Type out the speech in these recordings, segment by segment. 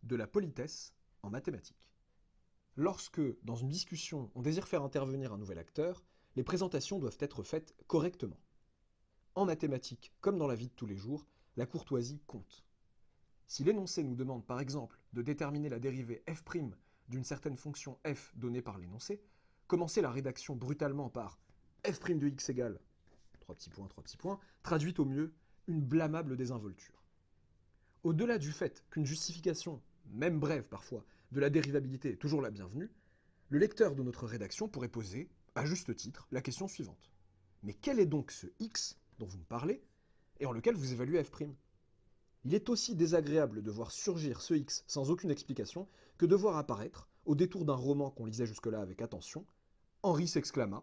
de la politesse en mathématiques. Lorsque, dans une discussion, on désire faire intervenir un nouvel acteur, les présentations doivent être faites correctement. En mathématiques, comme dans la vie de tous les jours, la courtoisie compte. Si l'énoncé nous demande par exemple de déterminer la dérivée f' d'une certaine fonction f donnée par l'énoncé, commencer la rédaction brutalement par f' de x égale 3 petits points, traduit au mieux une blâmable désinvolture. Au-delà du fait qu'une justification, même brève parfois, de la dérivabilité est toujours la bienvenue, le lecteur de notre rédaction pourrait poser, à juste titre, la question suivante. Mais quel est donc ce x dont vous me parlez et en lequel vous évaluez f'? Il est aussi désagréable de voir surgir ce x sans aucune explication que de voir apparaître, au détour d'un roman qu'on lisait jusque-là avec attention, Henri s'exclama,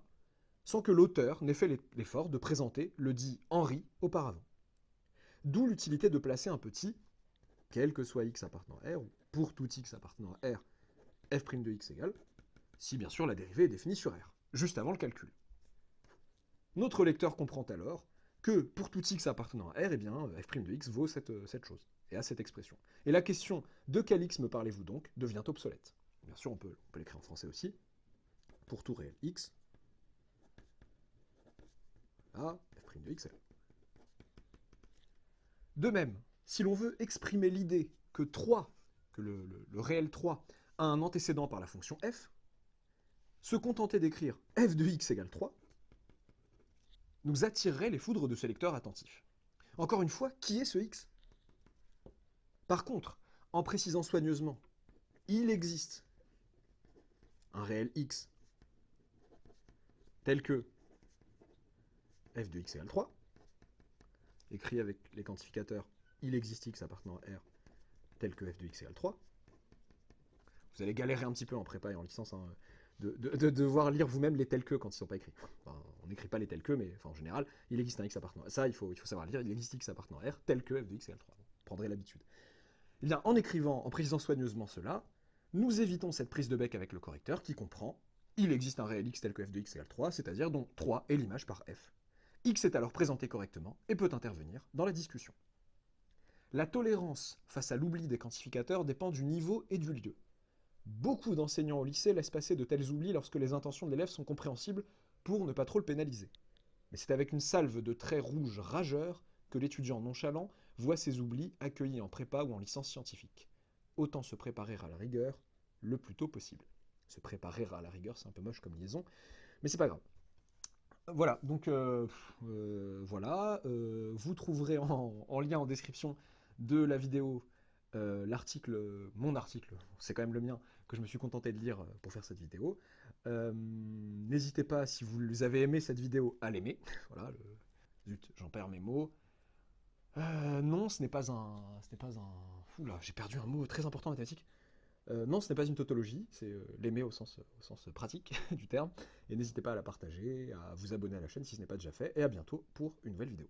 sans que l'auteur n'ait fait l'effort de présenter le dit Henri auparavant. D'où l'utilité de placer un petit, quel que soit x appartenant à R, ou pour tout x appartenant à R, f' de x égale, si bien sûr la dérivée est définie sur R, juste avant le calcul. Notre lecteur comprend alors que pour tout x appartenant à R, eh bien, f' de x vaut cette chose, et a cette expression. Et la question de quel x me parlez-vous donc devient obsolète. Bien sûr, on peut l'écrire en français aussi. Pour tout réel x, à f' de x. De même, si l'on veut exprimer l'idée que 3, que le réel 3, a un antécédent par la fonction f, se contenter d'écrire f de x égale 3 nous attirerait les foudres de ce lecteur attentif. Encore une fois, qui est ce x? Par contre, en précisant soigneusement, il existe un réel x tel que f de x égale 3, écrit avec les quantificateurs il existe x appartenant à R tel que f de x égale 3. Vous allez galérer un petit peu en prépa et en licence hein, de devoir lire vous-même les tels que quand ils ne sont pas écrits. Enfin, on n'écrit pas les tels que, mais enfin, en général, il existe un x appartenant à ça, il faut savoir lire, il existe x appartenant à R tel que f de x égale 3. Vous prendrez l'habitude. Eh bien, en écrivant, en précisant soigneusement cela, nous évitons cette prise de bec avec le correcteur qui comprend il existe un réel x tel que f de x égale 3, c'est-à-dire dont 3 est l'image par f. X est alors présenté correctement et peut intervenir dans la discussion. La tolérance face à l'oubli des quantificateurs dépend du niveau et du lieu. Beaucoup d'enseignants au lycée laissent passer de tels oublis lorsque les intentions de l'élève sont compréhensibles pour ne pas trop le pénaliser. Mais c'est avec une salve de traits rouges rageurs que l'étudiant nonchalant voit ses oublis accueillis en prépa ou en licence scientifique. Autant se préparer à la rigueur le plus tôt possible. Se préparer à la rigueur, c'est un peu moche comme liaison, mais c'est pas grave. Voilà, donc voilà, vous trouverez en lien en description de la vidéo l'article, mon article, c'est quand même le mien, que je me suis contenté de lire pour faire cette vidéo. N'hésitez pas, si vous avez aimé cette vidéo, à l'aimer. Voilà, zut, j'en perds mes mots. Non, ce n'est pas un... Ce n'est pas un... Oula, j'ai perdu un mot très important en mathématiques. Non, ce n'est pas une tautologie, c'est l'aimer au sens pratique du terme. Et n'hésitez pas à la partager, à vous abonner à la chaîne si ce n'est pas déjà fait. Et à bientôt pour une nouvelle vidéo.